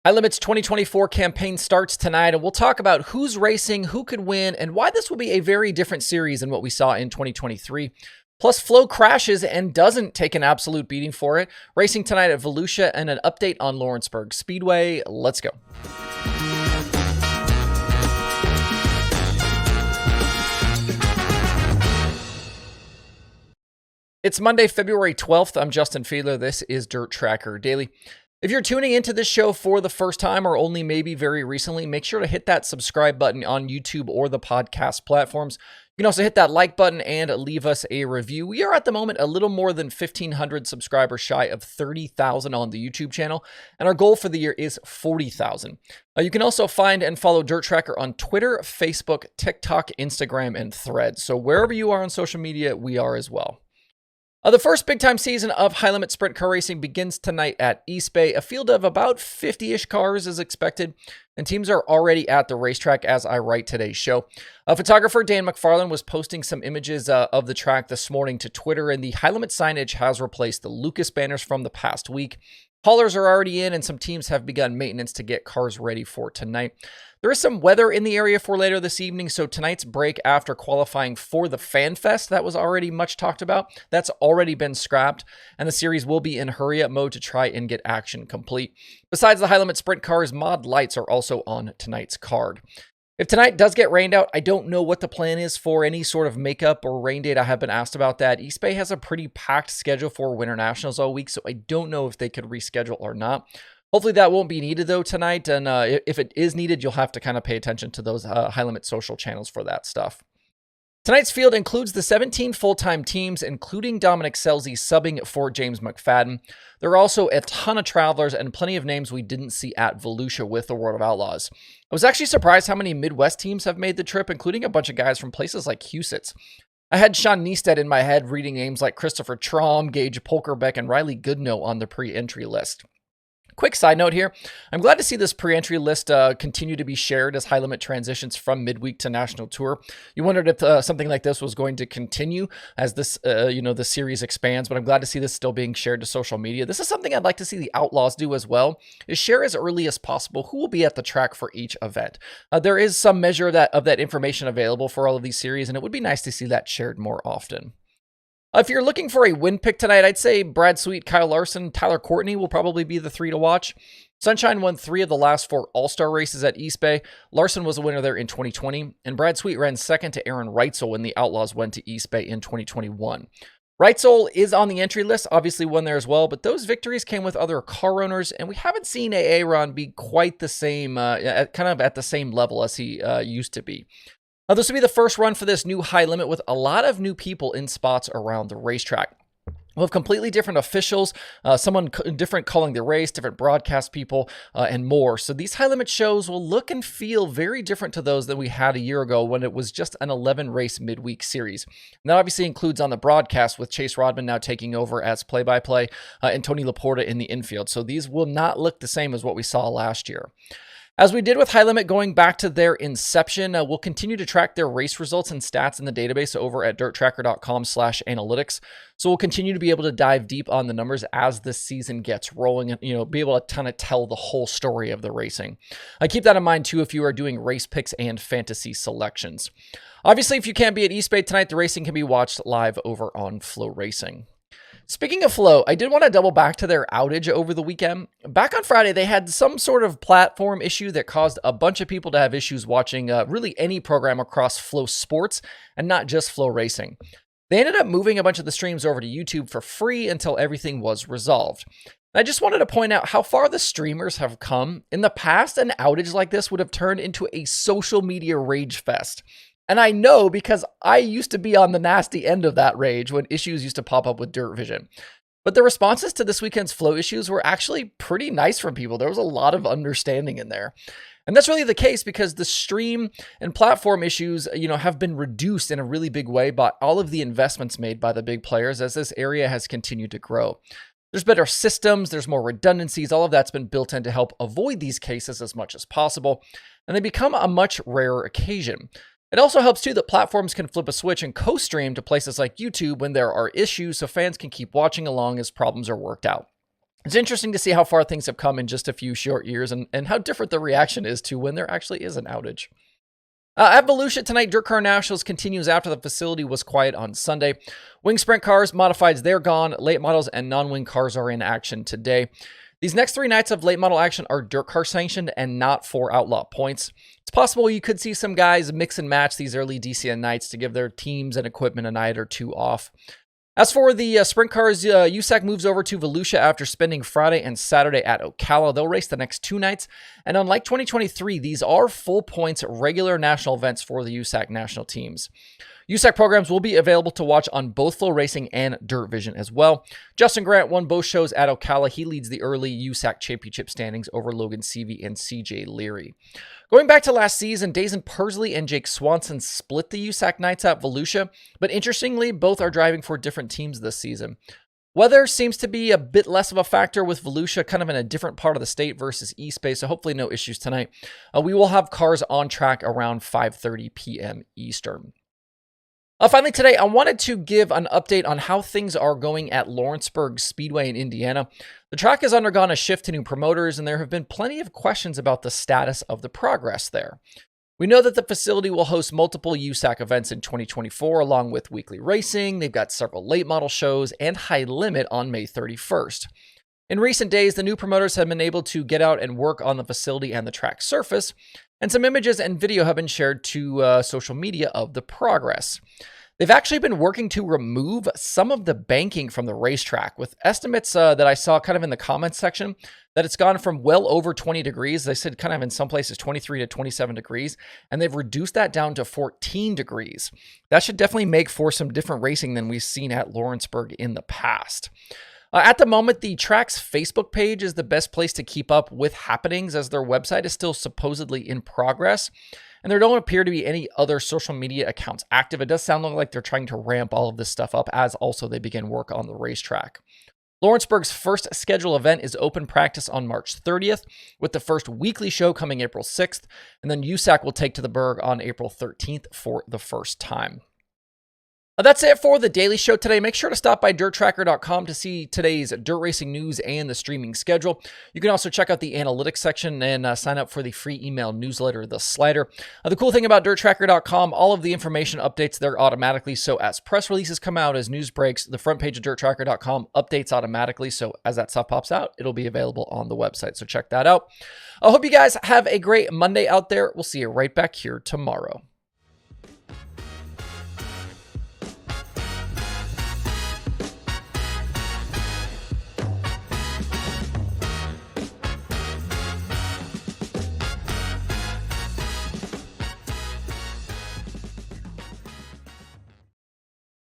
High Limits 2024 campaign starts tonight, and we'll talk about who's racing, who could win, and why this will be a very different series than what we saw in 2023. Plus, Flo crashes and doesn't take an absolute beating for it. Racing tonight at Volusia, and an update on Lawrenceburg Speedway. Let's go. It's Monday, February 12th. I'm Justin Fiedler. This is DIRTRACKR Daily. If you're tuning into this show for the first time or only maybe very recently, make sure to hit that subscribe button on YouTube or the podcast platforms. You can also hit that like button and leave us a review. We are at the moment a little more than 1,500 subscribers shy of 30,000 on the YouTube channel, and our goal for the year is 40,000. You can also find and follow DIRTRACKR on Twitter, Facebook, TikTok, Instagram, and Threads. So wherever you are on social media, we are as well. The first big-time season of high-limit sprint car racing begins tonight at East Bay. A field of about 50-ish cars is expected, and teams are already at the racetrack as I write today's show. Photographer Dan McFarland was posting some images of the track this morning to Twitter, and the high-limit signage has replaced the Lucas banners from the past week. Haulers are already in, and some teams have begun maintenance to get cars ready for tonight. There is some weather in the area for later this evening, so tonight's break after qualifying for the Fan Fest that was already much talked about, that's already been scrapped, and the series will be in hurry-up mode to try and get action complete. Besides the high-limit sprint cars, mod lights are also on tonight's card. If tonight does get rained out, I don't know what the plan is for any sort of makeup or rain date. I have been asked about that. East Bay has a pretty packed schedule for Winter Nationals all week, so I don't know if they could reschedule or not. Hopefully that won't be needed though tonight, and if it is needed, you'll have to kind of pay attention to those high-limit social channels for that stuff. Tonight's field includes the 17 full-time teams, including Dominic Scelzi subbing for James McFadden. There are also a ton of travelers and plenty of names we didn't see at Volusia with the World of Outlaws. I was actually surprised how many Midwest teams have made the trip, including a bunch of guys from places like Huset's. I had Sean Niestead in my head reading names like Christopher Traum, Gage Polkerbeck, and Riley Goodnow on the pre-entry list. Quick side note here, I'm glad to see this pre-entry list continue to be shared as High Limit transitions from midweek to national tour. You wondered if something like this was going to continue as this, the series expands, but I'm glad to see this still being shared to social media. This is something I'd like to see the Outlaws do as well, is share as early as possible who will be at the track for each event. There is some measure of that information available for all of these series, and it would be nice to see that shared more often. If you're looking for a win pick tonight, I'd say Brad Sweet, Kyle Larson, Tyler Courtney will probably be the three to watch. Sunshine won 3 of the last 4 All-Star races at East Bay. Larson was a winner there in 2020, and Brad Sweet ran second to Aaron Reitzel when the Outlaws went to East Bay in 2021. Reitzel is on the entry list, obviously won there as well, but those victories came with other car owners, and we haven't seen Aaron be quite the same, kind of at the same level as he used to be. This will be the first run for this new high limit with a lot of new people in spots around the racetrack. We'll have completely different officials, someone different calling the race, different broadcast people, and more. So these high limit shows will look and feel very different to those that we had a year ago when it was just an 11-race midweek series. And that obviously includes on the broadcast with Chase Rodman now taking over as play-by-play and Tony Laporta in the infield. So these will not look the same as what we saw last year. As we did with High Limit going back to their inception, we'll continue to track their race results and stats in the database over at dirttracker.com/analytics. So we'll continue to be able to dive deep on the numbers as the season gets rolling and, be able to kind of tell the whole story of the racing. Keep that in mind too if you are doing race picks and fantasy selections. Obviously, if you can't be at East Bay tonight, the racing can be watched live over on FloRacing. Speaking of Flo, I did want to double back to their outage over the weekend. Back on Friday, they had some sort of platform issue that caused a bunch of people to have issues watching really any program across Flo Sports and not just FloRacing. They ended up moving a bunch of the streams over to YouTube for free until everything was resolved. And I just wanted to point out how far the streamers have come. In the past, an outage like this would have turned into a social media rage fest. And I know because I used to be on the nasty end of that rage when issues used to pop up with Dirt Vision. But the responses to this weekend's Flo issues were actually pretty nice from people. There was a lot of understanding in there. And that's really the case because the stream and platform issues, have been reduced in a really big way by all of the investments made by the big players as this area has continued to grow. There's better systems, there's more redundancies, all of that's been built in to help avoid these cases as much as possible. And they become a much rarer occasion. It also helps too that platforms can flip a switch and co-stream to places like YouTube when there are issues so fans can keep watching along as problems are worked out. It's interesting to see how far things have come in just a few short years and how different the reaction is to when there actually is an outage. At Volusia tonight, DIRTCar Nationals continues after the facility was quiet on Sunday. Wing Sprint cars, modifieds, they're gone. Late models and non-wing cars are in action today. These next 3 nights of late model action are DIRTCar sanctioned and not for outlaw points. It's possible you could see some guys mix and match these early DCN nights to give their teams and equipment a night or two off. As for the sprint cars, USAC moves over to Volusia after spending Friday and Saturday at Ocala. They'll race the next 2 nights. And unlike 2023, these are full points regular national events for the USAC national teams. USAC programs will be available to watch on both FloRacing and Dirt Vision as well. Justin Grant won both shows at Ocala. He leads the early USAC championship standings over Logan Seavey and CJ Leary. Going back to last season, Dazen Persley and Jake Swanson split the USAC nights at Volusia, but interestingly, both are driving for different teams this season. Weather seems to be a bit less of a factor with Volusia kind of in a different part of the state versus East Bay, so hopefully no issues tonight. We will have cars on track around 5:30 p.m. Eastern. Finally today, I wanted to give an update on how things are going at Lawrenceburg Speedway in Indiana. The track has undergone a shift to new promoters, and there have been plenty of questions about the status of the progress there. We know that the facility will host multiple USAC events in 2024, along with weekly racing. They've got several late model shows and High Limit on May 31st. In recent days, the new promoters have been able to get out and work on the facility and the track surface, and some images and video have been shared to social media of the progress. They've actually been working to remove some of the banking from the racetrack, with estimates that I saw kind of in the comments section that it's gone from well over 20 degrees. They said kind of in some places 23 to 27 degrees, and they've reduced that down to 14 degrees. That should definitely make for some different racing than we've seen at Lawrenceburg in the past. At the moment, the track's Facebook page is the best place to keep up with happenings, as their website is still supposedly in progress, and there don't appear to be any other social media accounts active. It does sound like they're trying to ramp all of this stuff up as also they begin work on the racetrack. Lawrenceburg's first scheduled event is open practice on March 30th, with the first weekly show coming April 6th, and then USAC will take to the Berg on April 13th for the first time. That's it for the Daily Show today. Make sure to stop by DIRTRACKR.com to see today's dirt racing news and the streaming schedule. You can also check out the analytics section and sign up for the free email newsletter, The Slider. The cool thing about DIRTRACKR.com, all of the information updates there automatically. So as press releases come out, as news breaks, the front page of DIRTRACKR.com updates automatically. So as that stuff pops out, it'll be available on the website. So check that out. I hope you guys have a great Monday out there. We'll see you right back here tomorrow.